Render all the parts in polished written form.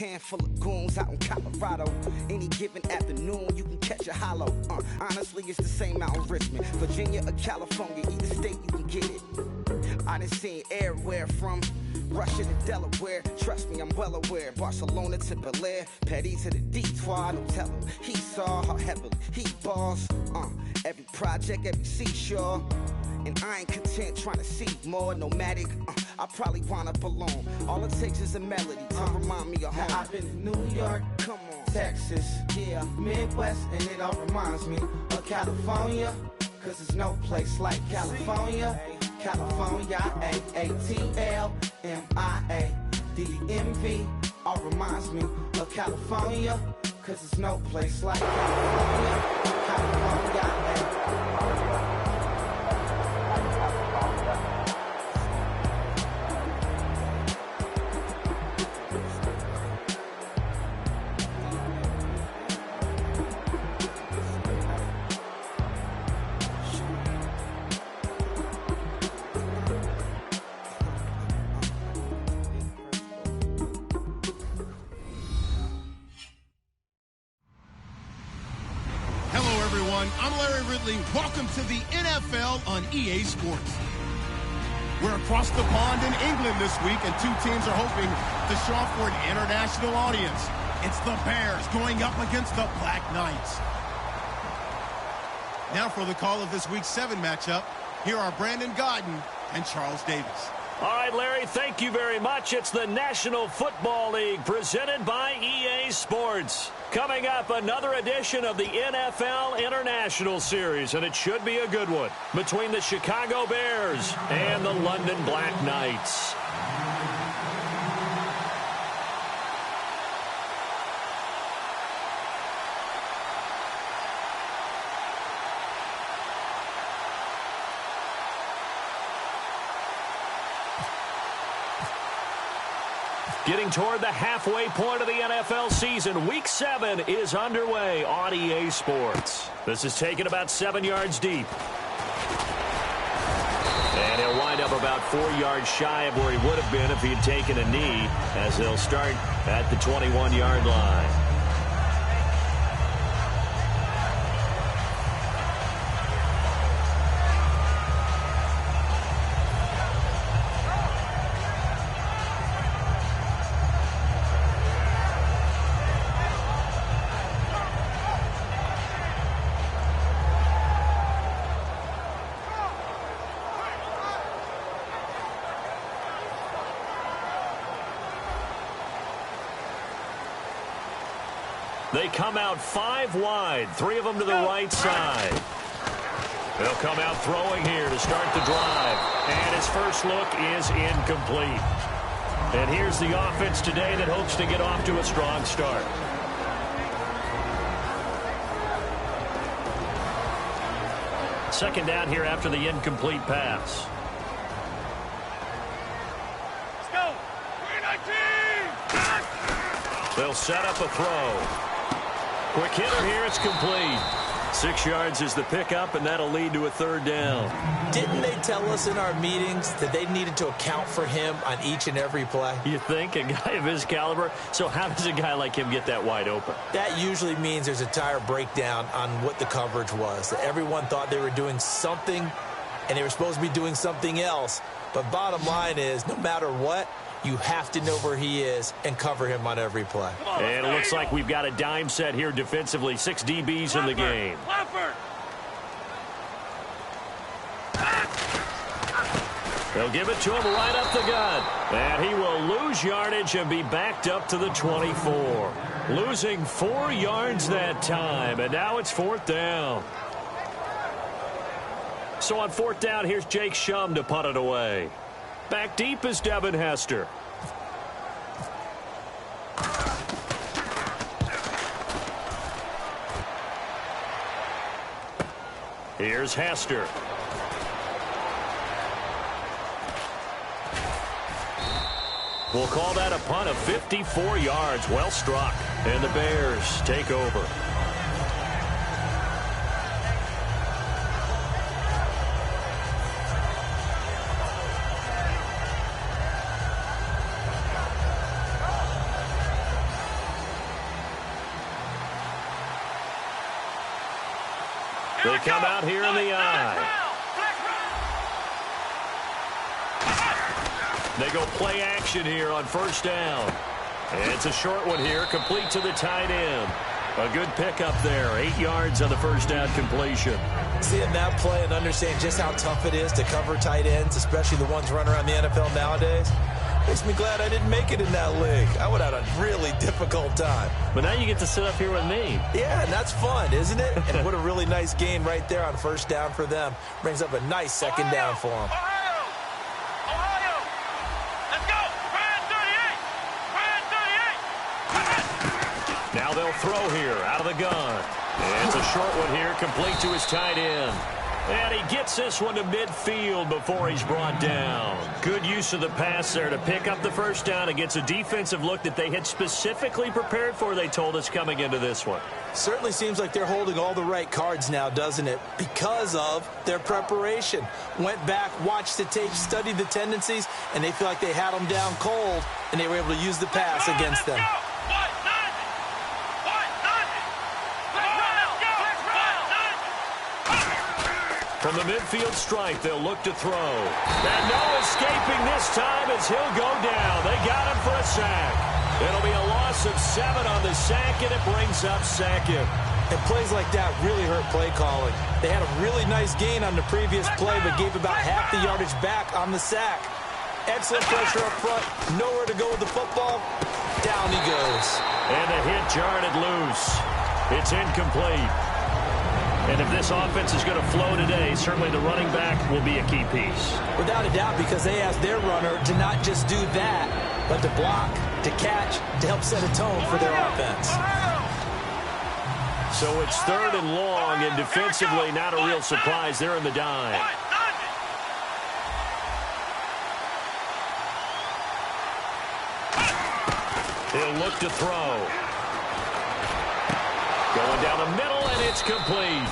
handful of goons out in Colorado. Any given afternoon, you can catch a hollow. Honestly, it's the same out in Richmond, Virginia or California. Either state, you can get it. I done seen everywhere from Russia to Delaware. Trust me, I'm well aware. Barcelona to Bel Air, Petty to the Detroit. Don't tell him he saw how heavily he balls. Every project, every seashore. And I ain't content trying to see more nomadic. I probably wind up alone. All it takes is a melody to remind me of home. Now I've been to New York, come on, Texas, yeah, Midwest, and it all reminds me of California. Cause there's no place like California. California, AATLMIA-DMV, all reminds me of California. Cause there's no place like California. California, I'm Larry Ridley. Welcome to the NFL on EA Sports. We're across the pond in England this week, and two teams are hoping to show off for an international audience. It's the Bears going up against the Black Knights. Now for the call of this week's 7 matchup, here are Brandon Godden and Charles Davis. All right, Larry, thank you very much. It's the National Football League presented by EA Sports. Coming up, another edition of the NFL International Series, and it should be a good one, between the Chicago Bears and the London Black Knights. Getting toward the halfway point of the NFL season, Week 7 is underway on EA Sports. This is taken about 7 yards deep. And he'll wind up about 4 yards shy of where he would have been if he had taken a knee, as they'll start at the 21-yard line. They come out 5 wide, 3 of them to the right side. They'll come out throwing here to start the drive. And his first look is incomplete. And here's the offense today that hopes to get off to a strong start. Second down here after the incomplete pass. Let's go. 319. They'll set up a throw. Quick hitter here, it's complete. 6 yards is the pickup, and that'll lead to a third down. Didn't they tell us in our meetings that they needed to account for him on each and every play? You think? A guy of his caliber? So how does a guy like him get that wide open? That usually means there's a entire breakdown on what the coverage was. That everyone thought they were doing something, and they were supposed to be doing something else. But bottom line is, no matter what, you have to know where he is and cover him on every play. And it looks like we've got a dime set here defensively. 6 DBs in the game. They'll give it to him right up the gut. And he will lose yardage and be backed up to the 24. Losing 4 yards that time. And now it's 4th down. So on 4th down, here's Jake Shum to punt it away. Back deep is Devin Hester. Here's Hester. We'll call that a punt of 54 yards. Well struck. And the Bears take over. They come out here in the eye. They go play action here on first down. And it's a short one here, complete to the tight end. A good pickup there, 8 yards on the first down completion. Seeing that play and understanding just how tough it is to cover tight ends, especially the ones running around the NFL nowadays, makes me glad I didn't make it in that league. I would have had a really difficult time. But now you get to sit up here with me. Yeah, and that's fun, isn't it? And what a really nice gain right there on first down for them. Brings up a nice second down for them. Now they'll throw here out of the gun. And it's a short one here, complete to his tight end. And he gets this one to midfield before he's brought down. Good use of the pass there to pick up the first down. It gets a defensive look that they had specifically prepared for, they told us, coming into this one. Certainly seems like they're holding all the right cards now, doesn't it? Because of their preparation. Went back, watched the tape, studied the tendencies, and they feel like they had them down cold, and they were able to use the pass against them. From the midfield stripe, they'll look to throw. And no escaping this time as he'll go down. They got him for a sack. It'll be a loss of 7 on the sack, and it brings up second. And plays like that really hurt play calling. They had a really nice gain on the previous play, but gave about half the yardage back on the sack. Excellent pressure up front. Nowhere to go with the football. Down he goes. And the hit jarred it loose. It's incomplete. And if this offense is going to flow today, certainly the running back will be a key piece. Without a doubt, because they asked their runner to not just do that, but to block, to catch, to help set a tone for their offense. So it's 3rd and long, and defensively not a real surprise. They're in the dime. He'll look to throw. Going down the middle, and it's complete.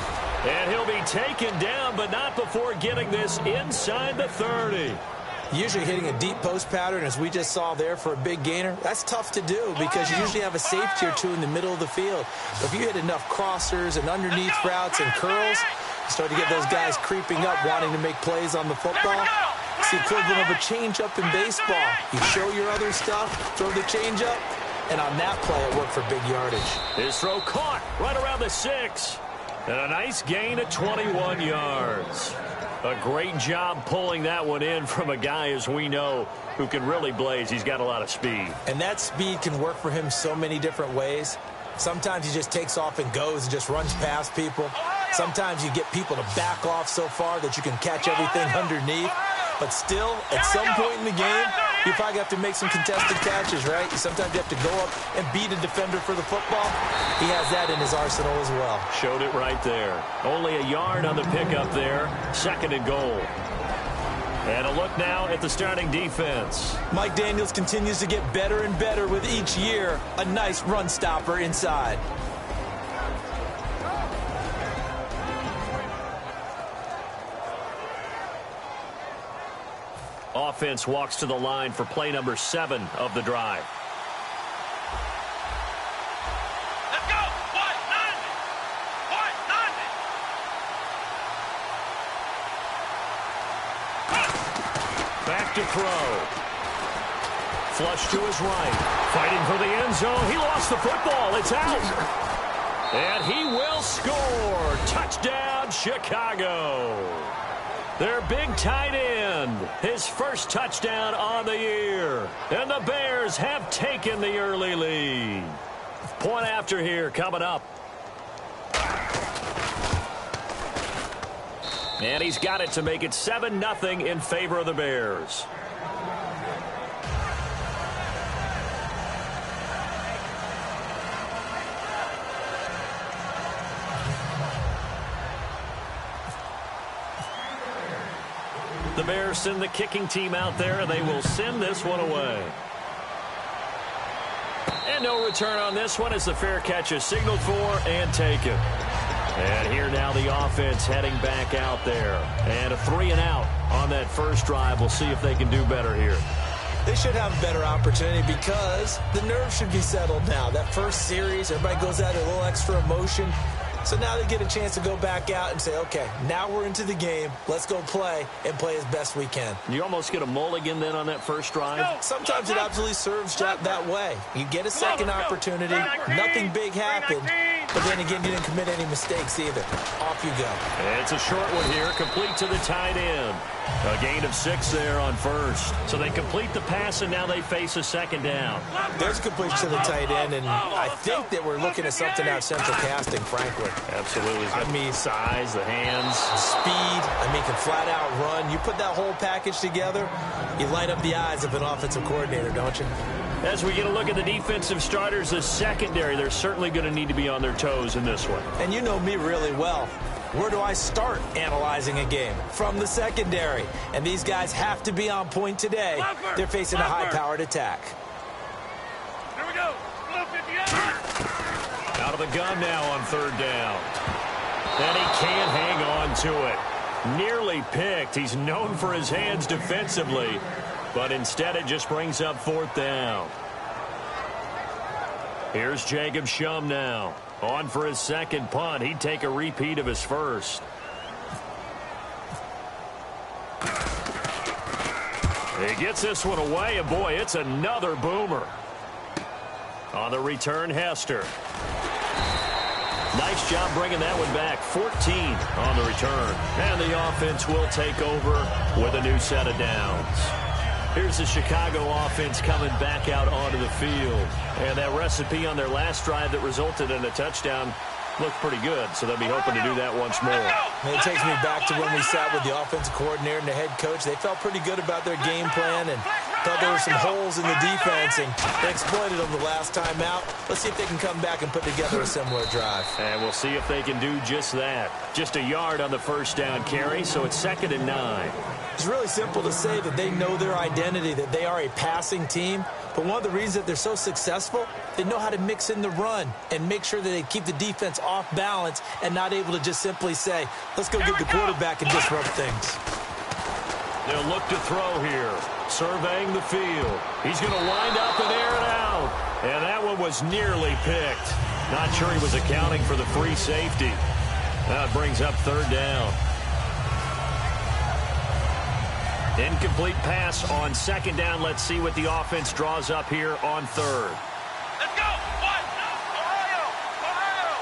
And he'll be taken down, but not before getting this inside the 30. Usually hitting a deep post pattern, as we just saw there for a big gainer, that's tough to do because you usually have a safety or two in the middle of the field. But if you hit enough crossers and underneath routes and curls, you start to get those guys creeping up, wanting to make plays on the football. It's the equivalent of a changeup in baseball. You show your other stuff, throw the changeup, and on that play, it worked for big yardage. His throw caught right around the 6. And a nice gain of 21 yards. A great job pulling that one in from a guy, as we know, who can really blaze. He's got a lot of speed. And that speed can work for him so many different ways. Sometimes he just takes off and goes and just runs past people. Sometimes you get people to back off so far that you can catch everything underneath. But still, at some point in the game, you probably have to make some contested catches, right? Sometimes you have to go up and beat a defender for the football. He has that in his arsenal as well. Showed it right there. Only a yard on the pickup there. 2nd and goal. And a look now at the starting defense. Mike Daniels continues to get better and better with each year. A nice run stopper inside. Offense walks to the line for play number 7 of the drive. Let's go! Back to throw. Flush to his right. Fighting for the end zone. He lost the football. It's out. And he will score. Touchdown, Chicago. Their big tight end, his first touchdown on the year. And the Bears have taken the early lead. Point after here coming up. And he's got it to make it 7-0 in favor of the Bears. The Bears send the kicking team out there, and they will send this one away. And no return on this one as the fair catch is signaled for and taken. And here now the offense heading back out there. And a 3-and-out on that first drive. We'll see if they can do better here. They should have a better opportunity because the nerves should be settled now. That first series, everybody goes out a little extra emotion. So now they get a chance to go back out and say, okay, now we're into the game. Let's go play and play as best we can. You almost get a mulligan then on that first drive? Sometimes it absolutely serves that way. You get a second opportunity. Nothing big happened. But then again, you didn't commit any mistakes either. Off you go. It's a short one here, complete to the tight end. A gain of 6 there on first. So they complete the pass, and now they face a second down. There's a completion to the tight end, and I think that we're looking at something out of central casting, frankly. Absolutely. I mean, size, the hands. Speed. I mean, can flat out run. You put that whole package together, you light up the eyes of an offensive coordinator, don't you? As we get a look at the defensive starters, the secondary, they're certainly going to need to be on their toes in this one. And you know me really well. Where do I start analyzing a game? From the secondary. And these guys have to be on point today. They're facing a high-powered attack. Here we go. Blue 58. Out of the gun now on third down. And he can't hang on to it. Nearly picked. He's known for his hands defensively. But instead it just brings up fourth down. Here's Jacob Shum now. On for his second punt. He'd take a repeat of his first. He gets this one away, and boy, it's another boomer. On the return, Hester. Nice job bringing that one back. 14 on the return. And the offense will take over with a new set of downs. Here's the Chicago offense coming back out onto the field. And that recipe on their last drive that resulted in a touchdown looked pretty good, so they'll be hoping to do that once more. And it takes me back to when we sat with the offensive coordinator and the head coach. They felt pretty good about their game plan and thought there were some holes in the defense, and they exploited them the last time out. Let's see if they can come back and put together a similar drive. And we'll see if they can do just that. Just a yard on the first down carry, so it's 2nd and 9. It's really simple to say that they know their identity, that they are a passing team. But one of the reasons that they're so successful, they know how to mix in the run and make sure that they keep the defense off balance and not able to just simply say, let's go get the quarterback and disrupt things. They'll look to throw here. Surveying the field. He's going to wind up and air it out. And that one was nearly picked. Not sure he was accounting for the free safety. That brings up third down. Incomplete pass on second down. Let's see what the offense draws up here on third. Let's go. One. Ohio. Ohio.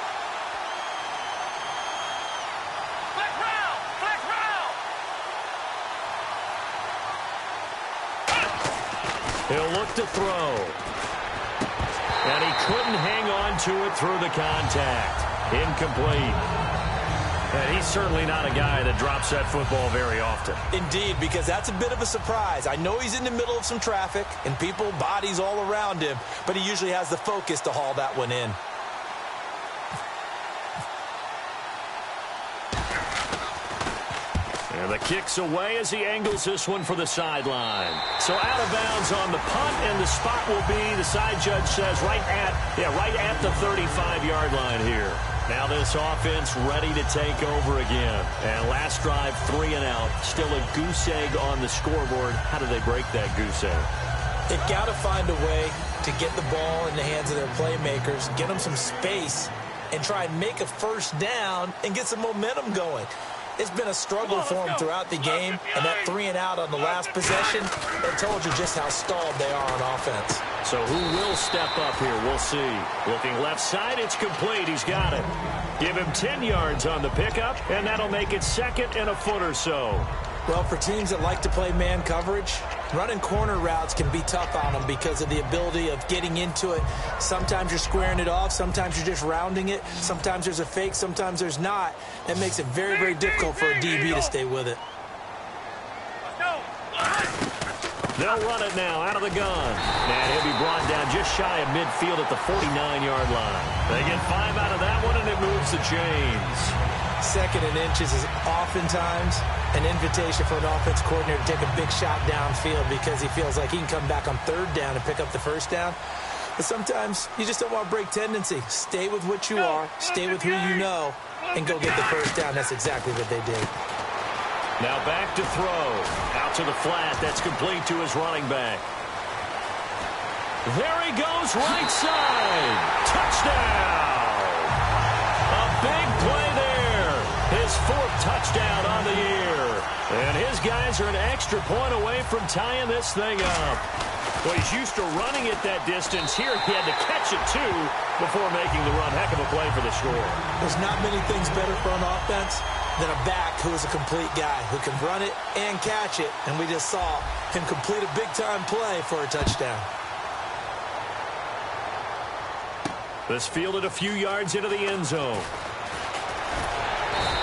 Flex round. Flex round. He'll look to throw. And he couldn't hang on to it through the contact. Incomplete. And he's certainly not a guy that drops that football very often. Indeed, because that's a bit of a surprise. I know he's in the middle of some traffic and people, bodies all around him, but he usually has the focus to haul that one in. And the kick's away as he angles this one for the sideline. So out of bounds on the punt, and the spot will be, the side judge says, right at the 35-yard line here. Now this offense ready to take over again. And last drive, 3 and out. Still a goose egg on the scoreboard. How do they break that goose egg? They've got to find a way to get the ball in the hands of their playmakers, get them some space, and try and make a first down and get some momentum going. It's been a struggle for them throughout the game, and that 3 and out on the last possession, it told you just how stalled they are on offense. So who will step up here? We'll see. Looking left side, it's complete. He's got it. Give him 10 yards on the pickup, and that'll make it 2nd and a foot or so. Well, for teams that like to play man coverage, running corner routes can be tough on them because of the ability of getting into it. Sometimes you're squaring it off. Sometimes you're just rounding it. Sometimes there's a fake. Sometimes there's not. That makes it very, very difficult for a DB to stay with it. They'll run it now out of the gun. And he'll be brought down just shy of midfield at the 49-yard line. They get 5 out of that one, and it moves the chains. 2nd and inches is oftentimes an invitation for an offense coordinator to take a big shot downfield because he feels like he can come back on 3rd down and pick up the first down. But sometimes you just don't want to break tendency. Stay with what you are, stay with who you know, and go get the first down. That's exactly what they did. Now back to throw. Out to the flat. That's complete to his running back. There he goes, right side. Touchdown. A big And his guys are an extra point away from tying this thing up. Well, he's used to running it that distance. Here he had to catch it, too, before making the run. Heck of a play for the score. There's not many things better for an offense than a back who is a complete guy, who can run it and catch it. And we just saw him complete a big-time play for a touchdown. This fielded a few yards into the end zone.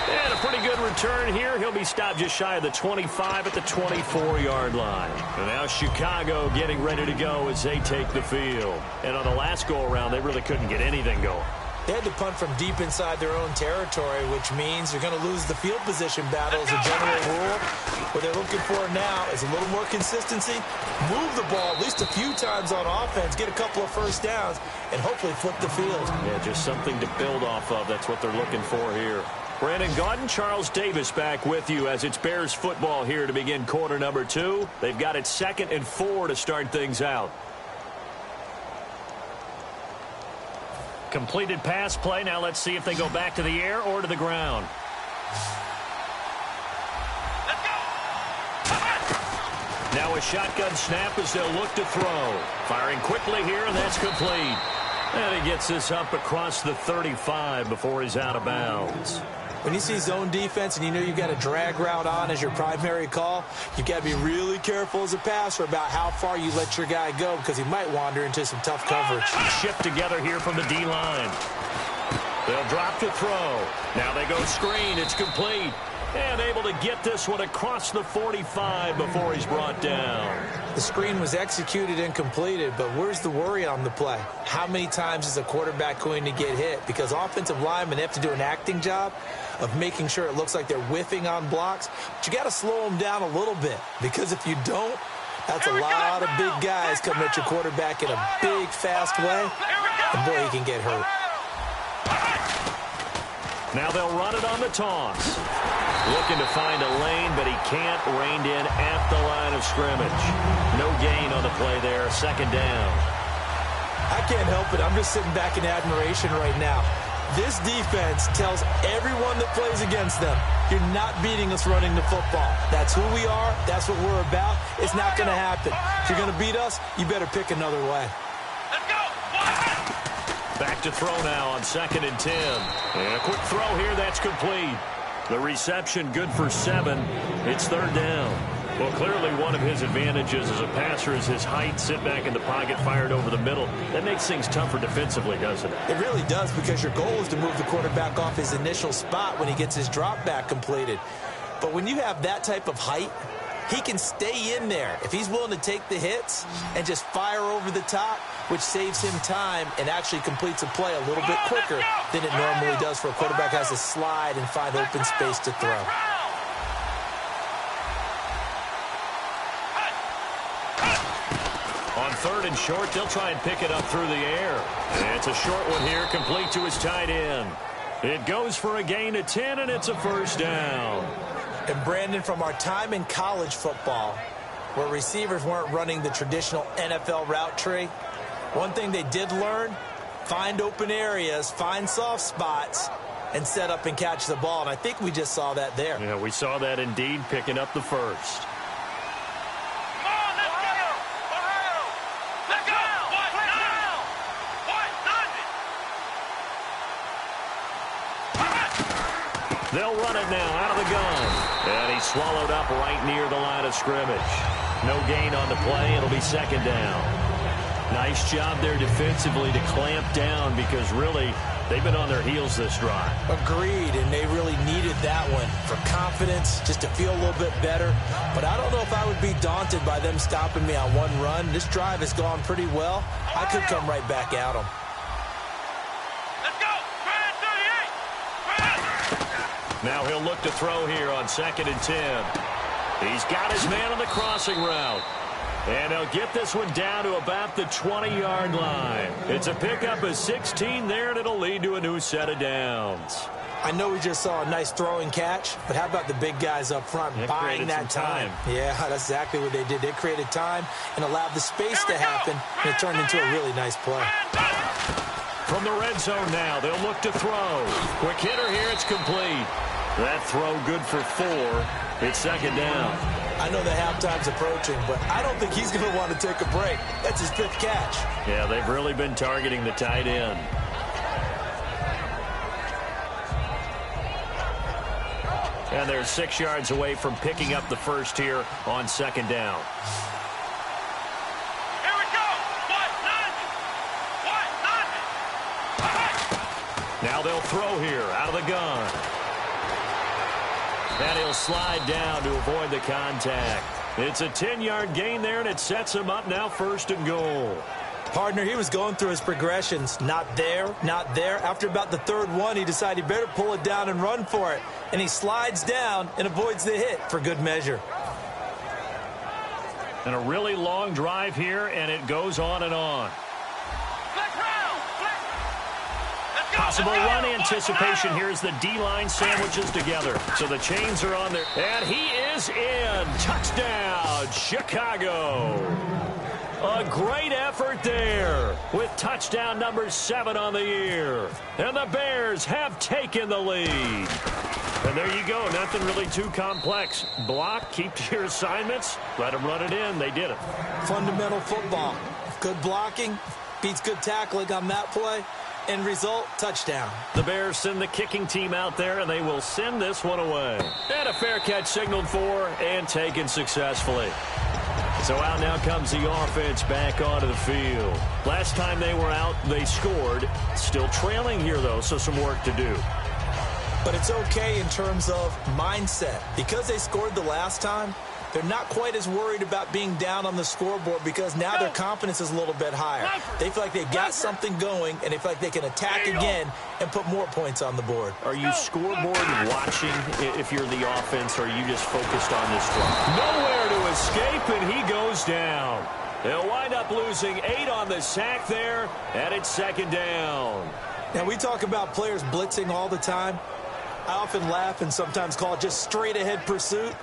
And a pretty good return here. He'll be stopped just shy of the 25 at the 24-yard line. And now Chicago getting ready to go as they take the field. And on the last go-around, they really couldn't get anything going. They had to punt from deep inside their own territory, which means they're going to lose the field position battle as a general rule. What they're looking for now is a little more consistency, move the ball at least a few times on offense, get a couple of first downs, and hopefully flip the field. Yeah, just something to build off of. That's what they're looking for here. Brandon Gaudin, Charles Davis back with you as it's Bears football here to begin quarter number 2. They've got it 2nd and 4 to start things out. Completed pass play. Now let's see if they go back to the air or to the ground. Let's go. Now a shotgun snap as they'll look to throw. Firing quickly here, and that's complete. And he gets this up across the 35 before he's out of bounds. When you see zone defense and you know you've got a drag route on as your primary call, you've got to be really careful as a passer about how far you let your guy go because he might wander into some tough coverage. Shift together here from the D-line. They'll drop to throw. Now they go screen. It's complete. And able to get this one across the 45 before he's brought down. The screen was executed and completed, but where's the worry on the play? How many times is a quarterback going to get hit? Because offensive linemen have to do an acting job of making sure it looks like they're whiffing on blocks. But you got to slow them down a little bit, because if you don't, that's a lot of big guys coming at your quarterback in a big, fast way. And boy, he can get hurt. Now they'll run it on the toss. Looking to find a lane, but he can't. Reined in at the line of scrimmage. No gain on the play there. 2nd down. I can't help it. I'm just sitting back in admiration right now. This defense tells everyone that plays against them, you're not beating us running the football. That's who we are. That's what we're about. It's not going to happen. If you're going to beat us, you better pick another way. Let's go. Back to throw now on 2nd and 10. And a quick throw here. That's complete. The reception good for 7. It's 3rd down. Well, clearly one of his advantages as a passer is his height. Sit back in the pocket, fired over the middle. That makes things tougher defensively, doesn't it? It really does, because your goal is to move the quarterback off his initial spot when he gets his drop back completed. But when you have that type of height, he can stay in there if he's willing to take the hits and just fire over the top, which saves him time and actually completes a play a little bit quicker than it normally does for a quarterback who has to slide and find open space to throw. On 3rd and short, they'll try and pick it up through the air. And it's a short one here, complete to his tight end. It goes for a gain of 10, and it's a 1st down. And Brandon, from our time in college football, where receivers weren't running the traditional NFL route tree, one thing they did learn, find open areas, find soft spots, and set up and catch the ball. And I think we just saw that there. Yeah, we saw that indeed, picking up the 1st. They'll run it now out of the gun. And he's swallowed up right near the line of scrimmage. No gain on the play. It'll be 2nd down. Nice job there defensively to clamp down, because really they've been on their heels this drive. Agreed, and they really needed that one for confidence, just to feel a little bit better. But I don't know if I would be daunted by them stopping me on one run. This drive has gone pretty well. I could come right back at them. Now he'll look to throw here on 2nd and 10. He's got his man on the crossing route. And he'll get this one down to about the 20-yard line. It's a pickup of 16 there, and it'll lead to a new set of downs. I know we just saw a nice throwing catch, but how about the big guys up front buying that time? Yeah, that's exactly what they did. They created time and allowed the space to happen, and it turned into a really nice play. From the red zone now, they'll look to throw. Quick hitter here, it's complete. That throw good for 4. It's second down. I know the halftime's approaching, but I don't think he's going to want to take a break. That's his 5th catch. Yeah, they've really been targeting the tight end. And they're 6 yards away from picking up the first here on second down. Here we go. Now they'll throw here out of the gun. And he'll slide down to avoid the contact. It's a 10-yard gain there, and it sets him up now 1st and goal. Partner, he was going through his progressions. Not there, not there. After about the 3rd one, he decided he better pull it down and run for it. And he slides down and avoids the hit for good measure. And a really long drive here, and it goes on and on. Possible run anticipation here as the D-line sandwiches together. So the chains are on there. And he is in. Touchdown, Chicago. A great effort there with touchdown number 7 on the year. And the Bears have taken the lead. And there you go. Nothing really too complex. Block, keep to your assignments, let them run it in. They did it. Fundamental football. Good blocking beats good tackling on that play. End result, touchdown. The Bears send the kicking team out there, and they will send this one away. And a fair catch signaled for and taken successfully. So out now comes the offense back onto the field. Last time they were out, they scored. Still trailing here, though, so some work to do. But it's okay in terms of mindset. Because they scored the last time, they're not quite as worried about being down on the scoreboard because now their confidence is a little bit higher. They feel like they've got something going, and they feel like they can attack again and put more points on the board. Are you scoreboard watching if you're the offense, or are you just focused on this drive? Nowhere to escape, and he goes down. They'll wind up losing 8 on the sack there, and it's second down. Now, we talk about players blitzing all the time. I often laugh and sometimes call it just straight-ahead pursuit.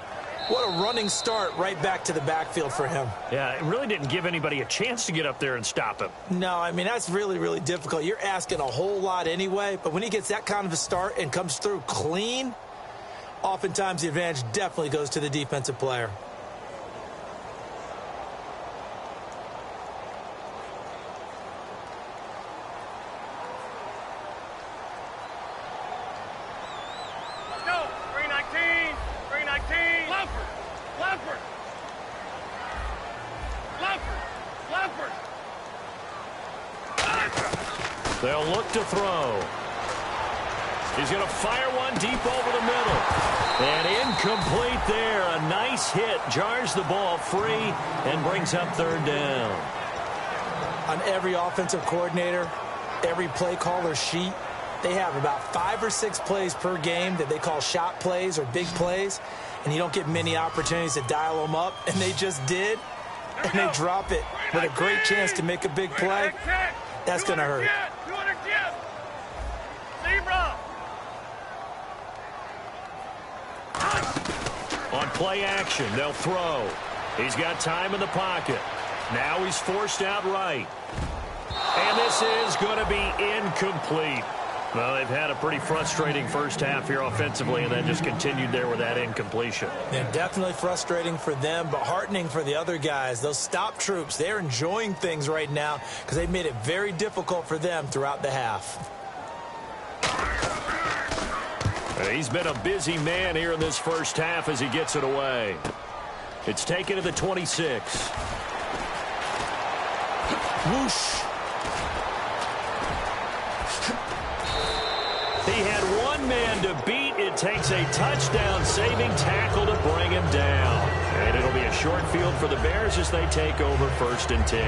What a running start right back to the backfield for him. Yeah, it really didn't give anybody a chance to get up there and stop him. No, I mean, that's really, really difficult. You're asking a whole lot anyway, but when he gets that kind of a start and comes through clean, oftentimes the advantage definitely goes to the defensive player. They'll look to throw. He's going to fire one deep over the middle. And incomplete there. A nice hit. Jars the ball free and brings up 3rd down. On every offensive coordinator, every play caller sheet, they have about 5 or 6 plays per game that they call shot plays or big plays. And you don't get many opportunities to dial them up. And they just did. And they drop it with a great chance to make a big play. That's going to hurt. On play action, they'll throw. He's got time in the pocket. Now he's forced out right. And this is going to be incomplete. Well, they've had a pretty frustrating first half here offensively, and then just continued there with that incompletion. Yeah, definitely frustrating for them, but heartening for the other guys. Those stop troops, they're enjoying things right now because they've made it very difficult for them throughout the half. He's been a busy man here in this first half as he gets it away. It's taken to the 26. Whoosh. He had one man to beat. It takes a touchdown-saving tackle to bring him down. And it'll be a short field for the Bears as they take over 1st and 10.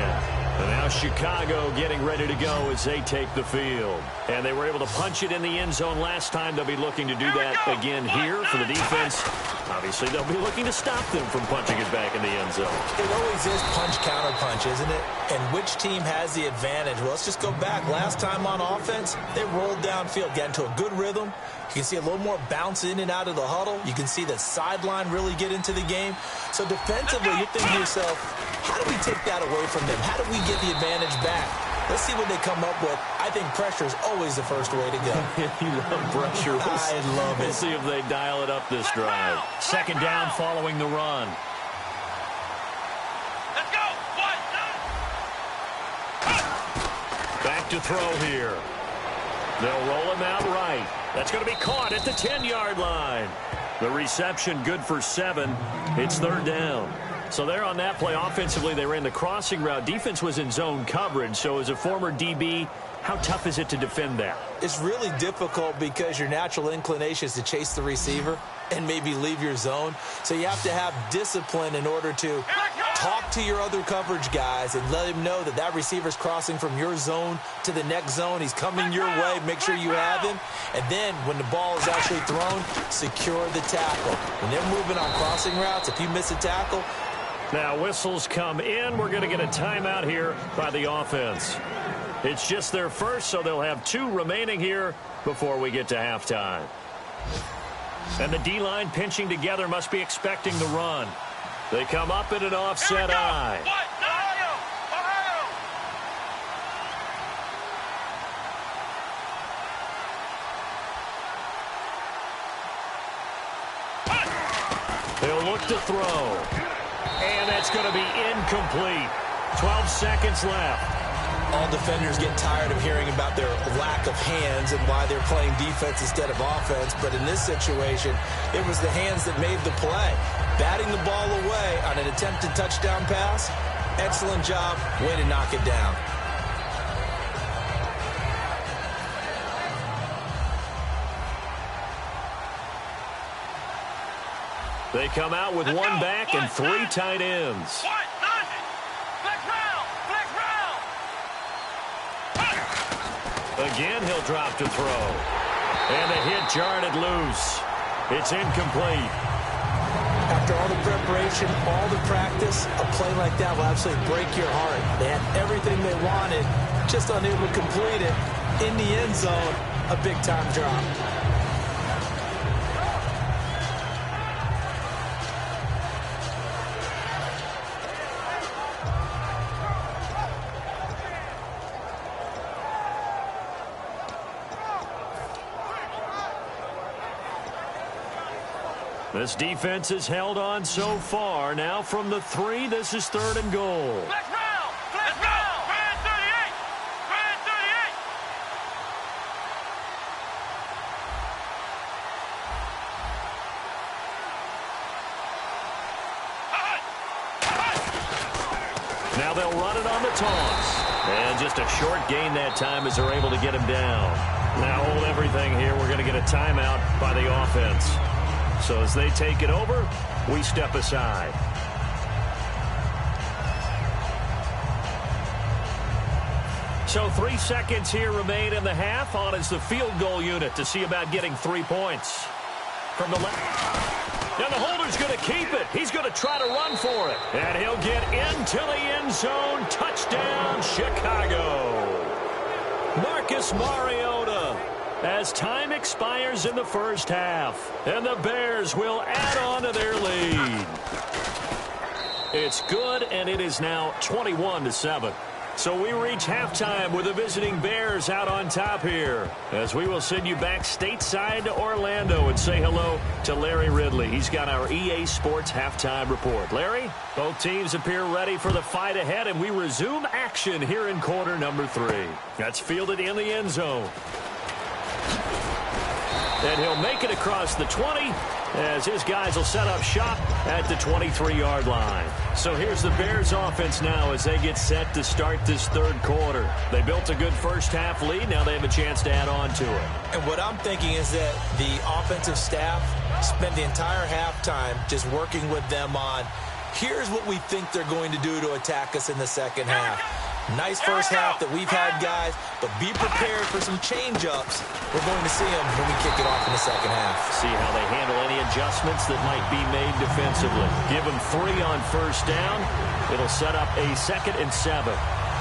And now Chicago getting ready to go as they take the field. And they were able to punch it in the end zone last time. They'll be looking to do that again here for the defense. Obviously, they'll be looking to stop them from punching it back in the end zone. It always is punch-counter-punch, isn't it? And which team has the advantage? Well, let's just go back. Last time on offense, they rolled downfield, got into a good rhythm. You can see a little more bounce in and out of the huddle. You can see the sideline really get into the game. So defensively, you're thinking to yourself, how do we take that away from them? How do we get the advantage back? Let's see what they come up with. I think pressure is always the first way to go. You love pressure. I love it. We'll see if they dial it up this drive. Second down following the run. Let's go. Back to throw here. They'll roll him out right. That's going to be caught at the 10-yard line. The reception good for 7. It's third down. So they're on that play. Offensively, they ran the crossing route. Defense was in zone coverage. So as a former DB, how tough is it to defend that? It's really difficult because your natural inclination is to chase the receiver and maybe leave your zone. So you have to have discipline in order to talk to your other coverage guys and let him know that that receiver's crossing from your zone to the next zone. He's coming your way. Make sure you have him. And then when the ball is actually thrown, secure the tackle. When they're moving on crossing routes, if you miss a tackle. Now whistles come in. We're going to get a timeout here by the offense. It's just their first, so they'll have 2 remaining here before we get to halftime. And the D-line pinching together must be expecting the run. They come up in an offset eye. They'll look to throw. And that's going to be incomplete. 12 seconds left. All defenders get tired of hearing about their lack of hands and why they're playing defense instead of offense. But in this situation, it was the hands that made the play. Batting the ball away on an attempted touchdown pass. Excellent job. Way to knock it down. They come out with 1 back and 3 tight ends. Again, he'll drop to throw. And the hit jarred it loose. It's incomplete. After all the preparation, all the practice, a play like that will absolutely break your heart. They had everything they wanted, just unable to complete it. In the end zone, a big-time drop. This defense has held on so far. Now from the 3, this is 3rd and goal. Let's round! Let's go! Grand 38! Grand 38! Now they'll run it on the toss. And just a short gain that time as they're able to get him down. Now hold everything here. We're going to get a timeout by the offense. So as they take it over, we step aside. So 3 seconds here remain in the half. On is the field goal unit to see about getting 3 points. From the left. And the holder's going to keep it. He's going to try to run for it. And he'll get into the end zone. Touchdown, Chicago. Marcus Mariota. As time expires in the first half, and the Bears will add on to their lead. It's good, and it is now 21-7. So we reach halftime with the visiting Bears out on top here, as we will send you back stateside to Orlando and say hello to Larry Ridley. He's got our EA Sports halftime report. Larry, both teams appear ready for the fight ahead, and we resume action here in quarter number 3. That's fielded in the end zone. And he'll make it across the 20 as his guys will set up shop at the 23-yard line. So here's the Bears offense now as they get set to start this 3rd quarter. They built a good first-half lead. Now they have a chance to add on to it. And what I'm thinking is that the offensive staff spent the entire halftime just working with them on, here's what we think they're going to do to attack us in the second half. Nice first half that we've had, guys, but be prepared for some change-ups. We're going to see them when we kick it off in the second half. See how they handle any adjustments that might be made defensively. Give them 3 on first down. It'll set up a 2nd and 7.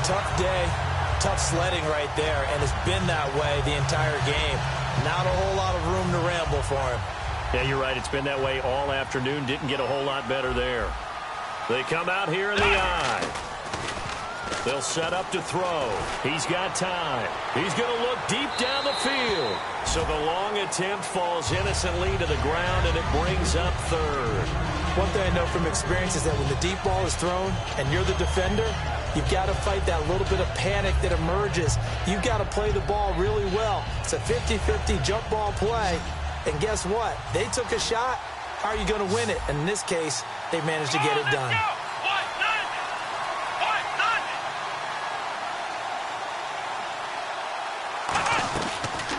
Tough day, tough sledding right there, and it's been that way the entire game. Not a whole lot of room to ramble for him. Yeah, you're right. It's been that way all afternoon. Didn't get a whole lot better there. They come out here in the eye. They'll set up to throw. He's got time. He's going to look deep down the field. So the long attempt falls innocently to the ground, and it brings up third. One thing I know from experience is that when the deep ball is thrown and you're the defender, you've got to fight that little bit of panic that emerges. You've got to play the ball really well. It's a 50-50 jump ball play. And guess what? They took a shot. How are you going to win it? And in this case, they managed to get it done.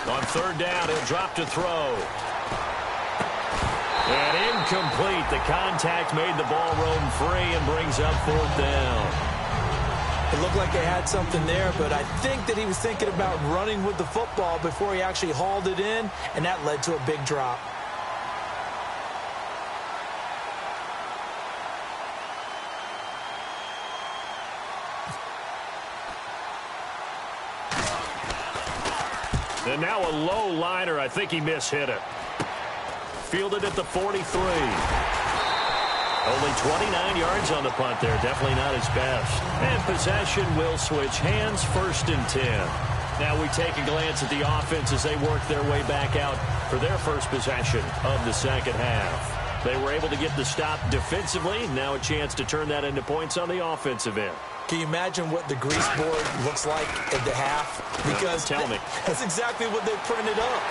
On third down, he'll drop to throw. And incomplete. The contact made the ball roam free and brings up fourth down. It looked like they had something there, but I think that he was thinking about running with the football before he actually hauled it in, and that led to a big drop. And now a low liner. I think he mishit it. Fielded at the 43. Only 29 yards on the punt there. Definitely not his best. And possession will switch hands, 1st and 10. Now we take a glance at the offense as they work their way back out for their first possession of the second half. They were able to get the stop defensively. Now a chance to turn that into points on the offensive end. Can you imagine what the grease board looks like at the half? Because tell me. That's exactly what they printed up.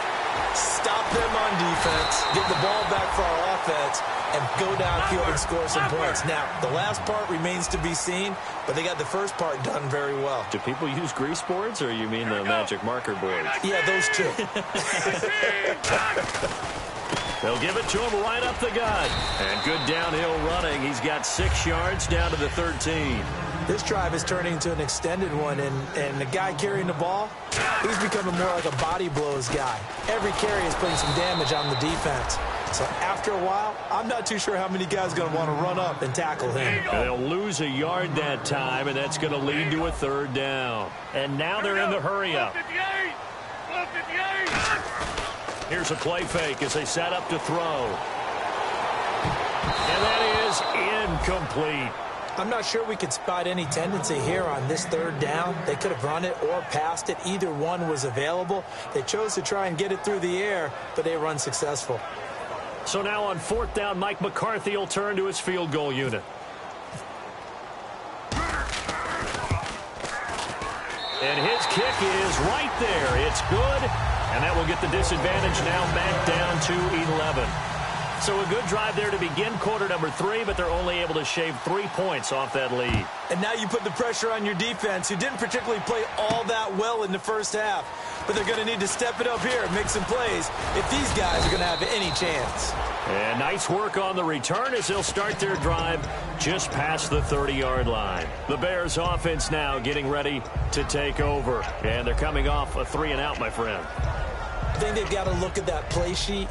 Stop them on defense, get the ball back for our offense, and go downfield and score some points. Now, the last part remains to be seen, but they got the first part done very well. Do people use grease boards, or you mean the magic marker boards? Yeah, those two. They'll give it to him right up the gut. And good downhill running. He's got 6 yards down to the 13. This drive is turning into an extended one, and the guy carrying the ball, he's becoming more like a body blows guy. Every carry is putting some damage on the defense. So after a while, I'm not too sure how many guys are going to want to run up and tackle him. They'll lose a yard that time, and that's going to lead to a third down. And now they're in the hurry-up. Here's a play fake as they set up to throw. And that is incomplete. I'm not sure we could spot any tendency here on this third down. They could have run it or passed it. Either one was available. They chose to try and get it through the air, but they were unsuccessful. So now on 4th down, Mike McCarthy will turn to his field goal unit. And his kick is right there. It's good, and that will get the disadvantage now back down to 11. So a good drive there to begin quarter number 3, but they're only able to shave 3 points off that lead. And now you put the pressure on your defense, who didn't particularly play all that well in the first half. But they're going to need to step it up here and make some plays if these guys are going to have any chance. And nice work on the return as they'll start their drive just past the 30-yard line. The Bears offense now getting ready to take over. And they're coming off a 3-and-out, my friend. I think they've got to look at that play sheet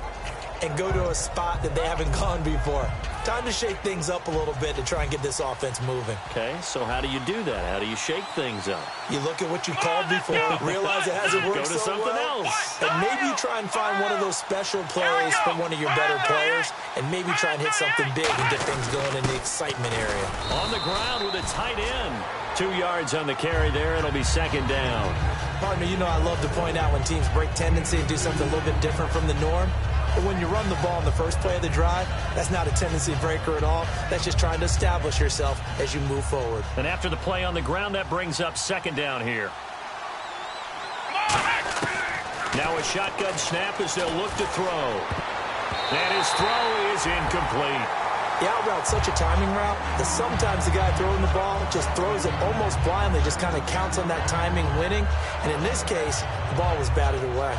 and go to a spot that they haven't gone before. Time to shake things up a little bit to try and get this offense moving. Okay, so how do you do that? How do you shake things up? You look at what you called before, realize it hasn't worked so so something well, else. and maybe you try and find one of those special plays from one of your better players, and maybe try and hit something big and get things going in the excitement area. On the ground with a tight end. 2 yards on the carry there. It'll be 2nd down. Partner, you know I love to point out when teams break tendency and do something a little bit different from the norm. But when you run the ball in the first play of the drive, that's not a tendency breaker at all. That's just trying to establish yourself as you move forward. And after the play on the ground, that brings up 2nd down here. Now a shotgun snap as they'll look to throw. And his throw is incomplete. The out route's such a timing route that sometimes the guy throwing the ball just throws it almost blindly, just kind of counts on that timing winning. And in this case, the ball was batted away.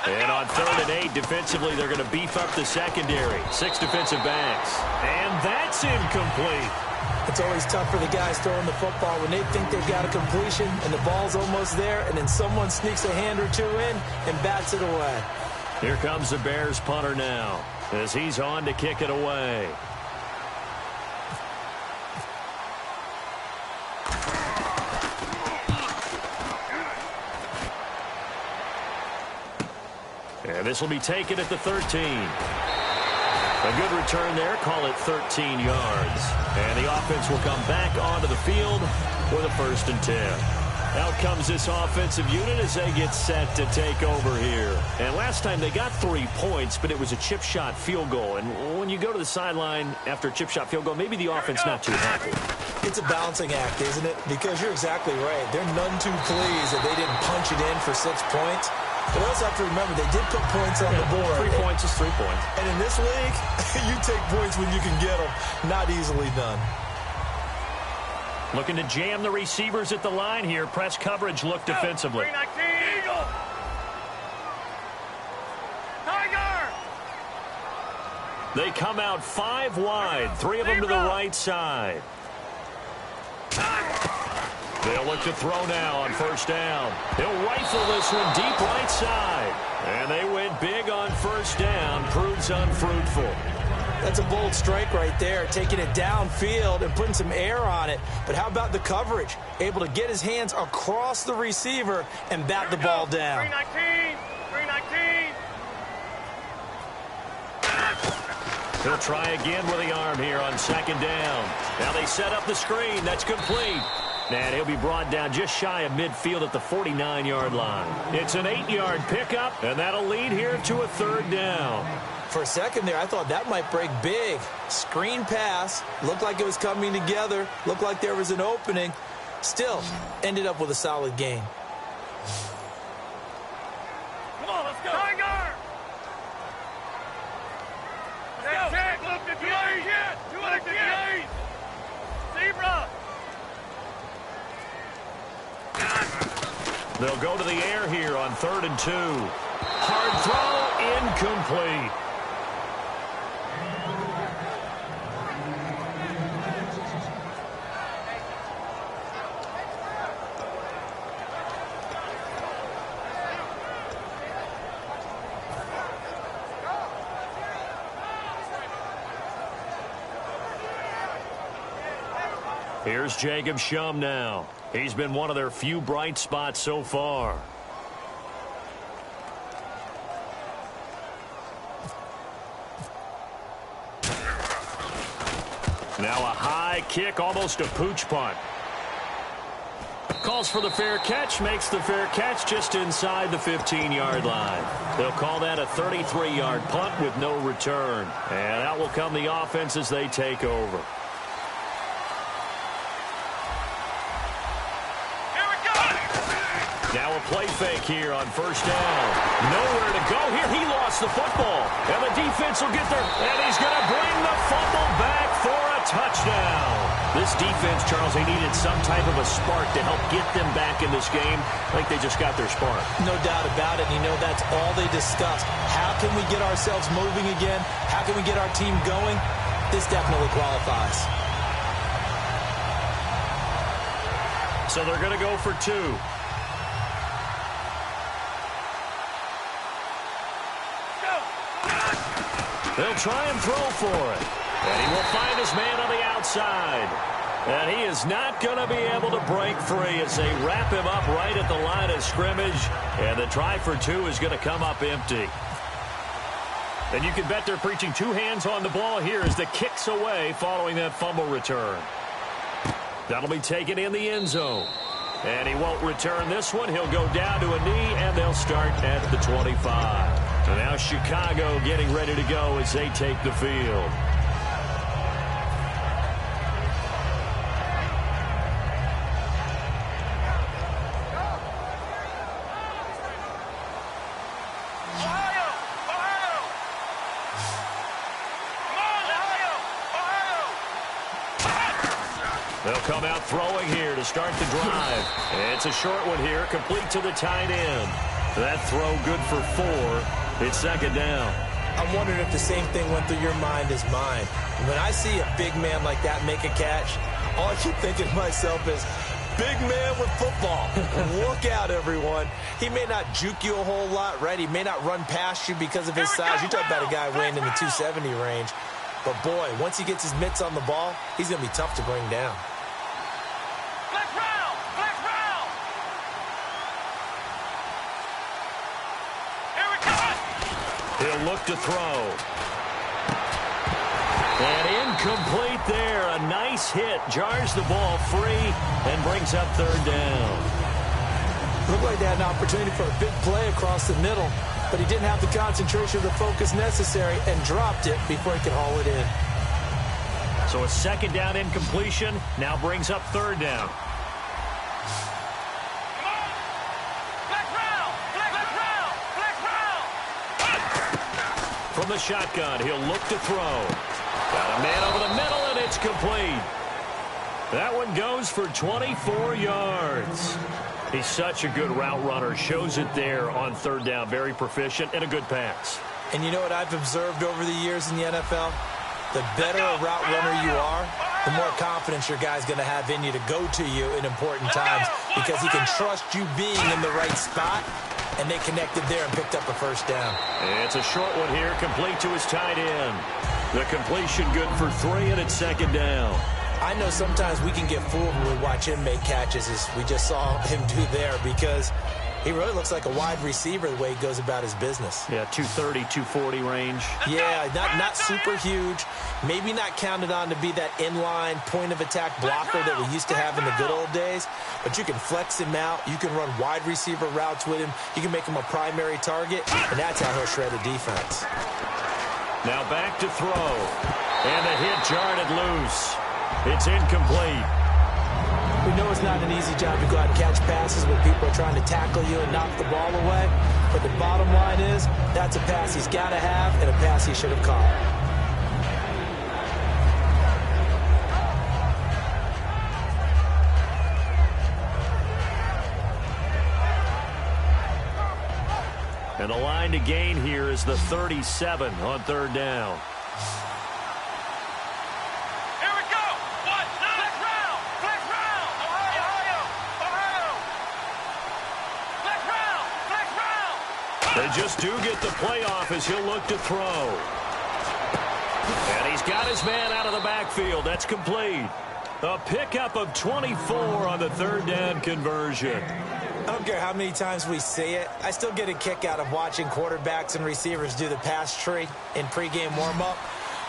And on 3rd and 8, defensively, they're going to beef up the secondary. 6 defensive backs. And that's incomplete. It's always tough for the guys throwing the football when they think they've got a completion and the ball's almost there, and then someone sneaks a hand or two in and bats it away. Here comes the Bears punter now as he's on to kick it away. And this will be taken at the 13. A good return there. Call it 13 yards. And the offense will come back onto the field with a 1st and 10. Out comes this offensive unit as they get set to take over here. And last time they got 3 points, but it was a chip shot field goal. And when you go to the sideline after a chip shot field goal, maybe the offense not too happy. It's a balancing act, isn't it? Because you're exactly right. They're none too pleased that they didn't punch it in for 6 points. But also have to remember, they did put points on the board. 3 points is 3 points. And in this league, you take points when you can get them. Not easily done. Looking to jam the receivers at the line here. Press coverage look defensively. 319. Eagle. Tiger. They come out 5 wide. 3 of them to the right side. They'll look to throw now on 1st down. They'll rifle this one deep right side. And they went big on 1st down. Proves unfruitful. That's a bold strike right there, taking it downfield and putting some air on it. But how about the coverage? Able to get his hands across the receiver and bat the ball down. 319. 319. He'll try again with the arm here on 2nd down. Now they set up the screen. That's complete. And he'll be brought down just shy of midfield at the 49-yard line. It's an 8-yard pickup, and that'll lead here to a 3rd down. For a second there, I thought that might break big. Screen pass. Looked like it was coming together. Looked like there was an opening. Still, ended up with a solid gain. Come on, let's go. Tiger. Let's go. Look at the eight. Look at the eight. Zebra. They'll go to the air here on 3rd and 2. Hard throw, incomplete. Here's Jacob Shum now. He's been one of their few bright spots so far. Now a high kick, almost a pooch punt. Calls for the fair catch, makes the fair catch just inside the 15-yard line. They'll call that a 33-yard punt with no return. And out will come the offense as they take over. Now a play fake here on 1st down. Nowhere to go here. He lost the football. And the defense will get there. And he's going to bring the fumble back for a touchdown. This defense, Charles, they needed some type of a spark to help get them back in this game. I think they just got their spark. No doubt about it. You know, that's all they discussed. How can we get ourselves moving again? How can we get our team going? This definitely qualifies. So they're going to go for 2. They'll try and throw for it. And he will find his man on the outside. And he is not going to be able to break free as they wrap him up right at the line of scrimmage. And the try for 2 is going to come up empty. And you can bet they're preaching 2 hands on the ball here as the kick's away following that fumble return. That'll be taken in the end zone. And he won't return this one. He'll go down to a knee, and they'll start at the 25. So now Chicago getting ready to go as they take the field. They'll come out throwing here to start the drive. It's a short one here, complete to the tight end. That throw good for 4. It's 2nd down. I'm wondering if the same thing went through your mind as mine. When I see a big man like that make a catch, all I keep thinking to myself is, big man with football. Look out, everyone. He may not juke you a whole lot, right? He may not run past you because of his size. You're talking about a guy weighing in the 270 range. But, boy, once he gets his mitts on the ball, he's going to be tough to bring down. Let's round! Let's round! Here we go! look to throw. And incomplete there. A nice hit. Jars the ball free and brings up third down. Looked like they had an opportunity for a big play across the middle, but he didn't have the concentration or the focus necessary and dropped it before he could haul it in. So a second down incompletion now brings up third down. From the shotgun, he'll look to throw. Got a man over the middle, and it's complete. That one goes for 24 yards. He's such a good route runner. Shows it there on third down. Very proficient and a good pass. And you know what I've observed over the years in the NFL? The better a route runner you are, the more confidence your guy's going to have in you to go to you in important times because he can trust you being in the right spot, and they connected there and picked up a first down. It's a short one here, complete to his tight end. The completion good for 3, and it's second down. I know sometimes we can get fooled when we watch him make catches, as we just saw him do there, because he really looks like a wide receiver the way he goes about his business. Yeah, 230, 240 range. Yeah, not super huge. Maybe not counted on to be that inline point-of-attack blocker that we used to have in the good old days. But you can flex him out. You can run wide receiver routes with him. You can make him a primary target, and that's how he'll shred a defense. Now back to throw. And the hit jarred it loose. It's incomplete. We know it's not an easy job to go out and catch passes when people are trying to tackle you and knock the ball away. But the bottom line is, that's a pass he's got to have and a pass he should have caught. And the line to gain here is the 37 on third down. They just do get the playoff as he'll look to throw. And he's got his man out of the backfield. That's complete. A pickup of 24 on the third down conversion. I don't care how many times we see it. I still get a kick out of watching quarterbacks and receivers do the pass tree in pregame warm-up.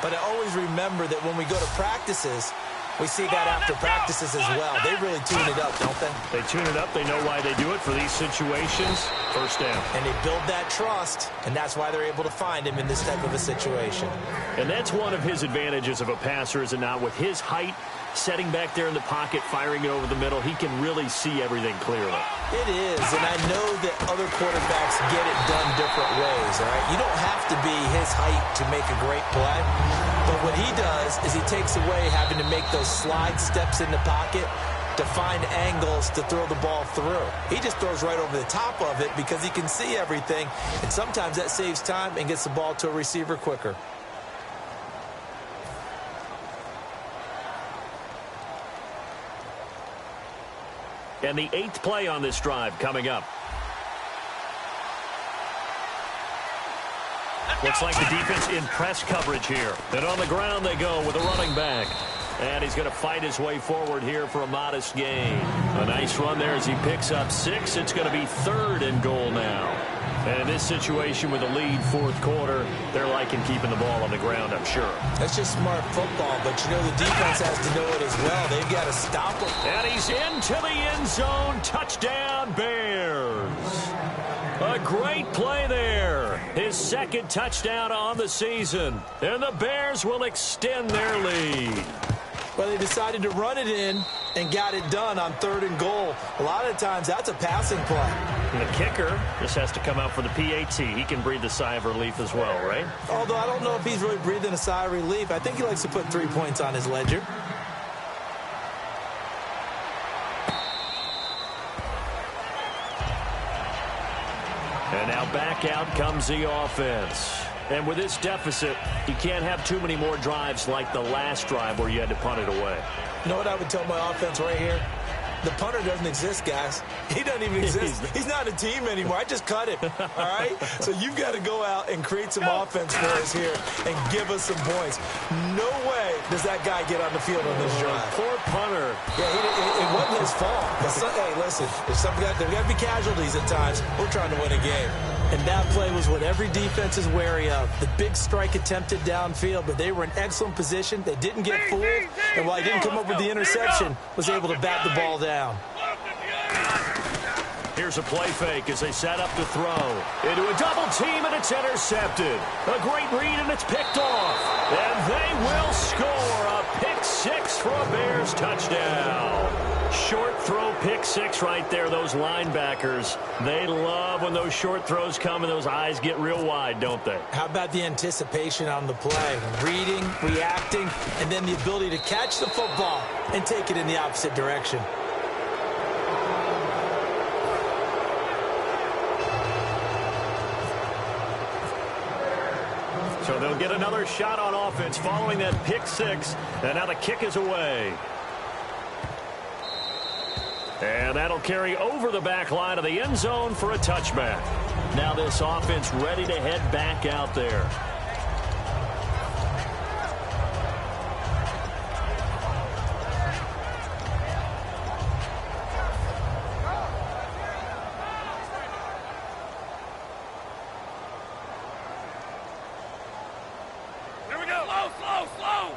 But I always remember that when we go to practices, we see that after practices as well. They really tune it up, don't they? They tune it up. They know why they do it for these situations. First down. And they build that trust, and that's why they're able to find him in this type of a situation. And that's one of his advantages of a passer, is it not? With his height, setting back there in the pocket, firing it over the middle, he can really see everything clearly. It is, and I know that other quarterbacks get it done different ways, all right? You don't have to be his height to make a great play, but what he does is he takes away having to make those slide steps in the pocket to find angles to throw the ball through. He just throws right over the top of it because he can see everything, and sometimes that saves time and gets the ball to a receiver quicker. And the 8th play on this drive coming up. Looks like the defense in press coverage here. And on the ground they go with a running back. And he's going to fight his way forward here for a modest gain. A nice run there as he picks up 6. It's going to be 3rd and goal now. And in this situation with a lead fourth quarter, they're liking keeping the ball on the ground, I'm sure. That's just smart football, but you know the defense has to know it as well. They've got to stop him. And he's into the end zone. Touchdown, Bears. A great play there. His 2nd touchdown on the season. And the Bears will extend their lead. Well, they decided to run it in and got it done on 3rd and goal. A lot of times, that's a passing play. And the kicker just has to come out for the PAT. He can breathe a sigh of relief as well, right? Although I don't know if he's really breathing a sigh of relief. I think he likes to put 3 points on his ledger. And now back out comes the offense. And with this deficit, you can't have too many more drives like the last drive where you had to punt it away. You know what I would tell my offense right here? The punter doesn't exist, guys. He doesn't even exist. He's not a team anymore. I just cut him, all right? So you've got to go out and create some offense for us here and give us some points. No way does that guy get on the field on this drive. Poor punter. Yeah, it wasn't his fault. Hey, listen, there's got to be casualties at times. We're trying to win a game. And that play was what every defense is wary of. The big strike attempted downfield, but they were in excellent position. They didn't get fooled, and while he didn't come up with the interception, was able to bat the ball down. Here's a play fake as they set up to throw. Into a double team, and it's intercepted. A great read, and it's picked off. And they will score a pick six for a Bears touchdown. Short throw pick six right there. Those linebackers, they love when those short throws come and those eyes get real wide, don't they? How about the anticipation on the play? Reading, reacting, and then the ability to catch the football and take it in the opposite direction. So they'll get another shot on offense following that pick six. And now the kick is away. And that'll carry over the back line of the end zone for a touchback. Now this offense ready to head back out there. Here we go. Slow.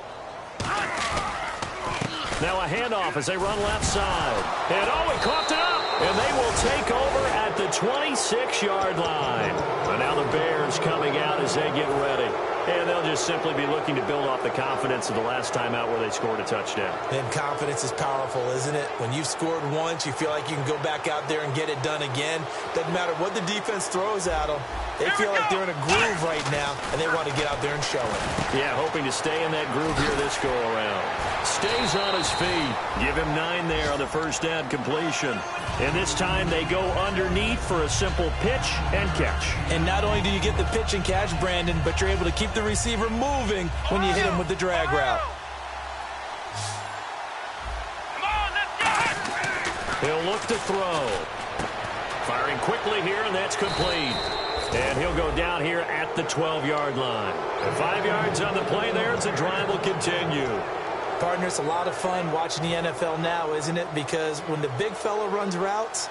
Now a handoff as they run left side. And he coughed it up. And they will take over at the 26-yard line. And now the Bears coming out as they get ready. And they'll just simply be looking to build off the confidence of the last time out where they scored a touchdown. And confidence is powerful, isn't it? When you've scored once, you feel like you can go back out there and get it done again. Doesn't matter what the defense throws at them. They feel like they're in a groove right now, and they want to get out there and show it. Yeah, hoping to stay in that groove here this go-around. Stays on his feet. Give him 9 there on the first down completion. And this time they go underneath for a simple pitch and catch. And not only do you get the pitch and catch, Brandon, but you're able to keep the receiver moving when you hit him with the drag route. Come on, let's go. He'll look to throw. Firing quickly here, and that's complete. And he'll go down here at the 12-yard line. And 5 yards on the play there as the drive will continue. Partner, it's a lot of fun watching the NFL now, isn't it? Because when the big fella runs routes,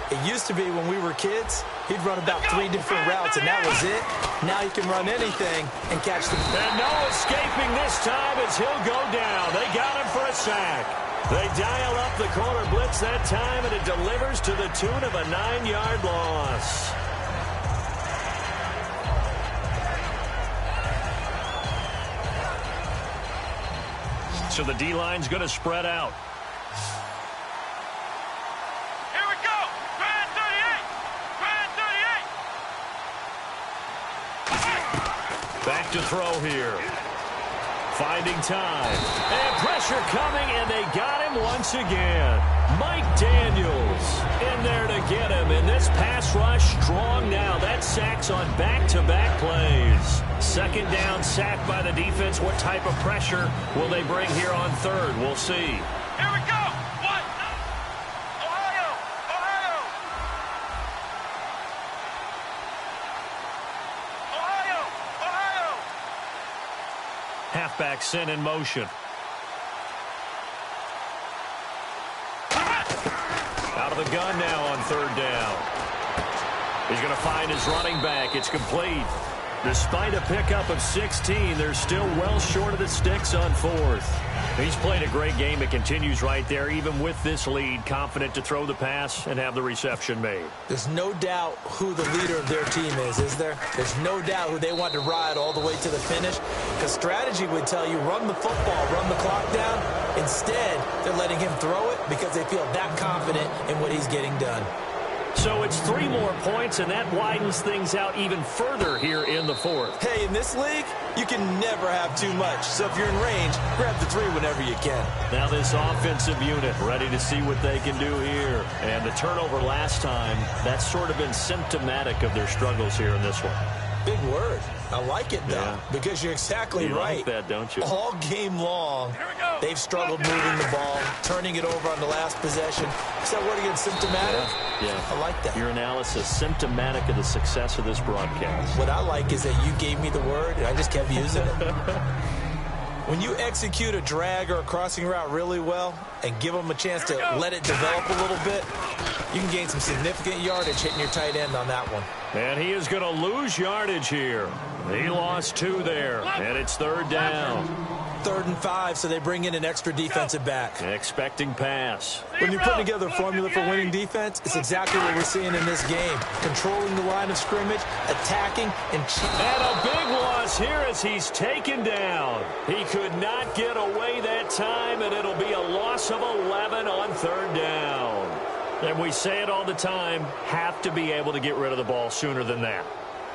it used to be when we were kids, he'd run about 3 different routes, and that was it. Now he can run anything and catch the ball. And no escaping this time as he'll go down. They got him for a sack. They dial up the corner blitz that time, and it delivers to the tune of a 9-yard loss. So the D-line's going to spread out. Here we go. Grand 38. Back to throw here. Finding time. And pressure coming, and they got him once again. Mike Daniels in there to get him. And this pass rush strong now. That sacks on back-to-back plays. Second down, sack by the defense. What type of pressure will they bring here on third? We'll see. Here we go. What? Ohio. Halfback sent in motion. Out of the gun now on third down. He's going to find his running back. It's complete. Despite a pickup of 16, they're still well short of the sticks on fourth. He's played a great game. It continues right there, even with this lead, confident to throw the pass and have the reception made. There's no doubt who the leader of their team is there? There's no doubt who they want to ride all the way to the finish. Because strategy would tell you, run the football, run the clock down. Instead, they're letting him throw it because they feel that confident in what he's getting done. So it's 3 more points, and that widens things out even further here in the fourth. Hey, in this league, you can never have too much. So if you're in range, grab the 3 whenever you can. Now this offensive unit ready to see what they can do here. And the turnover last time, that's sort of been symptomatic of their struggles here in this one. Big word. I like it, though, Yeah. because you're exactly You right. like that, don't you? All game long, They've struggled moving the ball, turning it over on the last possession. Is that word again, symptomatic? Yeah. I like that. Your analysis, symptomatic of the success of this broadcast. What I like is that you gave me the word, and I just kept using it. When you execute a drag or a crossing route really well and give them a chance to let it develop a little bit, you can gain some significant yardage hitting your tight end on that one. And he is going to lose yardage here. He lost 2 there, and it's 3rd down. 3rd and 5, so they bring in an extra defensive back. Expecting pass. When you're putting together a formula for winning defense, it's exactly what we're seeing in this game. Controlling the line of scrimmage, attacking, and a big loss here as he's taken down. He could not get away that time, and it'll be a loss of 11 on 3rd down. And we say it all the time, have to be able to get rid of the ball sooner than that.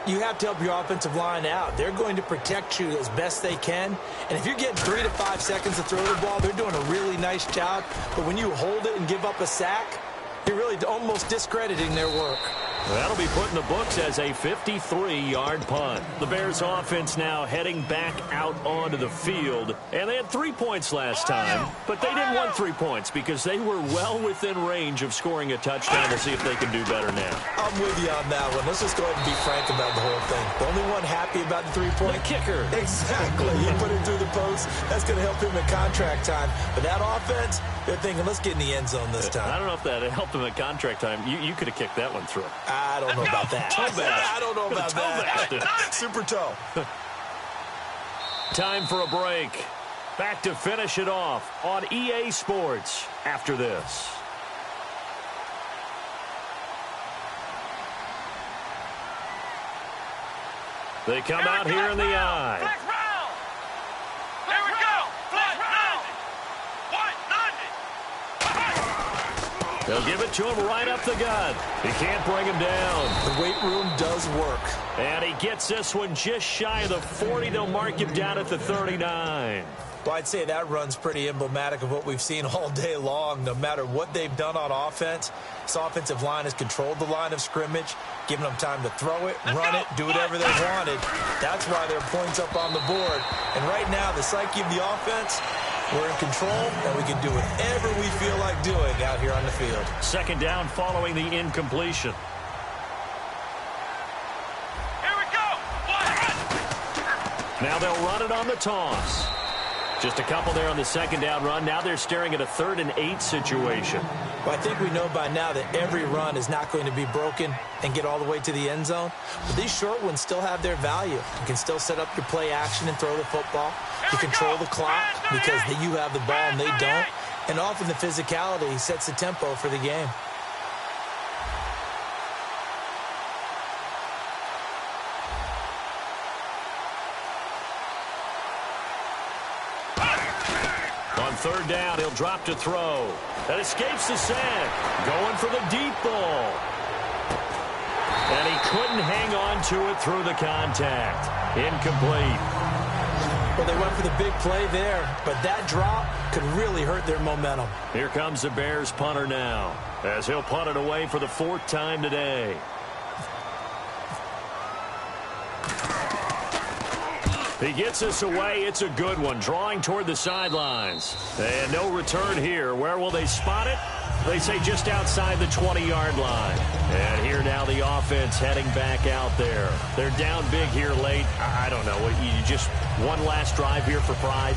You have to help your offensive line out. They're going to protect you as best they can. And if you're getting 3 to 5 seconds to throw the ball, they're doing a really nice job. But when you hold it and give up a sack, you're really almost discrediting their work. That'll be put in the books as a 53-yard punt. The Bears offense now heading back out onto the field. And they had 3 points last time, but they didn't want 3 points because they were well within range of scoring a touchdown. We'll see if they can do better now. I'm with you on that one. Let's just go ahead and be frank about the whole thing. The only one happy about the 3-point? The kicker. Exactly. He put it through the post. That's going to help him at contract time. But that offense, they're thinking, let's get in the end zone this time. I don't know if that helped him at contract time. You could have kicked that one through. I don't know about that. I don't know about that. Super toe. Time for a break. Back to finish it off on EA Sports after this. They come out here in the eye. They'll give it to him right up the gut. He can't bring him down. The weight room does work. And he gets this one just shy of the 40. They'll mark him down at the 39. Well, I'd say that run's pretty emblematic of what we've seen all day long. No matter what they've done on offense, this offensive line has controlled the line of scrimmage, given them time to throw it, run it, do whatever they wanted. That's why there are points up on the board. And right now, the psyche of the offense, we're in control, and we can do whatever we feel like doing out here on the field. 2nd down following the incompletion. Here we go. Now they'll run it on the toss. Just a couple there on the 2nd down run. Now they're staring at a 3rd and 8 situation. Well, I think we know by now that every run is not going to be broken and get all the way to the end zone. But these short ones still have their value. You can still set up your play action and throw the football. You control the clock because you have the ball and they don't. And often the physicality sets the tempo for the game. On 3rd down, he'll drop to throw. That escapes the sack. Going for the deep ball. And he couldn't hang on to it through the contact. Incomplete. Well, they went for the big play there, but that drop could really hurt their momentum. Here comes the Bears punter now, as he'll punt it away for the 4th time today. He gets this away. It's a good one, drawing toward the sidelines. And no return here. Where will they spot it? They say just outside the 20-yard line. And here now the offense heading back out there. They're down big here late. I don't know. You just one last drive here for pride?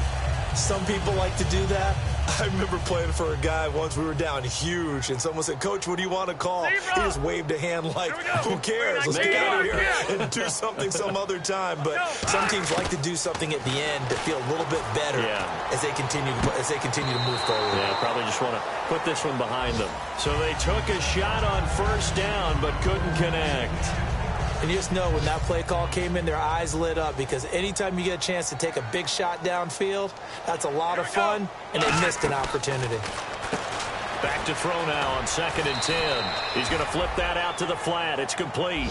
Some people like to do that. I remember playing for a guy once. We were down huge, and someone said, "Coach, what do you want to call?" He just waved a hand like, "Who cares? Let's get out of here and do something some other time." But some teams like to do something at the end to feel a little bit better as they continue to move forward. Yeah, probably just want to put this one behind them. So they took a shot on 1st down, but couldn't connect. And you just know when that play call came in, their eyes lit up because anytime you get a chance to take a big shot downfield, that's a lot of fun, and they missed an opportunity. Back to throw now on 2nd and 10. He's going to flip that out to the flat. It's complete.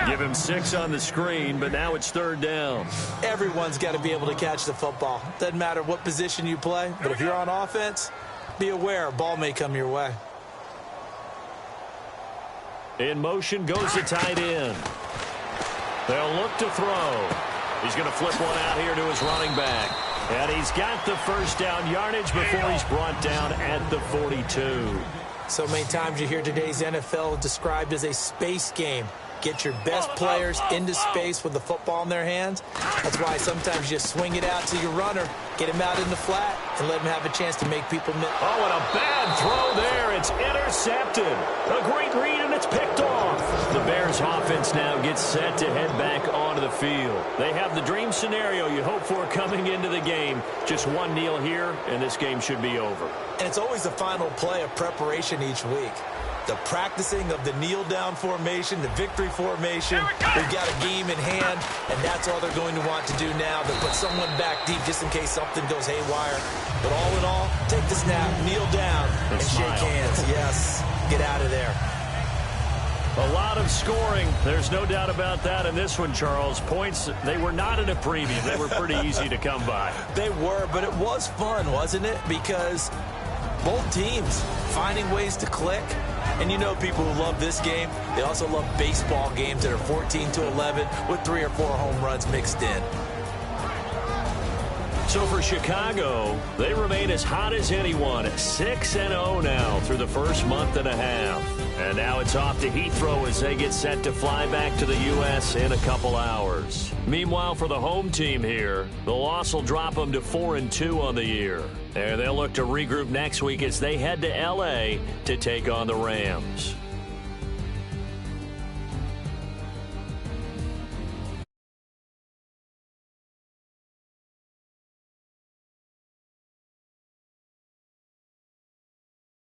Give him 6 on the screen, but now it's 3rd down. Everyone's got to be able to catch the football. Doesn't matter what position you play, but if you're on offense, be aware a ball may come your way. In motion goes the tight end. They'll look to throw. He's going to flip one out here to his running back. And he's got the first down yardage before he's brought down at the 42. So many times you hear today's NFL described as a space game. Get your best players into space with the football in their hands. That's why sometimes you swing it out to your runner, get him out in the flat, and let him have a chance to make people miss. Oh, and a bad throw there. It's intercepted. A great read, and it's picked off. The Bears offense now gets set to head back onto the field. They have the dream scenario you hope for coming into the game. Just one kneel here, and this game should be over. And it's always the final play of preparation each week. The practicing of the kneel-down formation, the victory formation. We've got a game in hand, and that's all they're going to want to do now. They'll put someone back deep just in case something goes haywire. But all in all, take the snap, kneel down, and shake hands. Yes, get out of there. A lot of scoring. There's no doubt about that in this one, Charles. Points, they were not in a preview. They were pretty easy to come by. They were, but it was fun, wasn't it? Because both teams finding ways to click. And you know people who love this game, they also love baseball games that are 14-11 with 3 or 4 home runs mixed in. So for Chicago, they remain as hot as anyone, 6-0 now through the first month and a half. And now it's off to Heathrow as they get set to fly back to the U.S. in a couple hours. Meanwhile, for the home team here, the loss will drop them to 4-2 on the year. And they'll look to regroup next week as they head to L.A. to take on the Rams.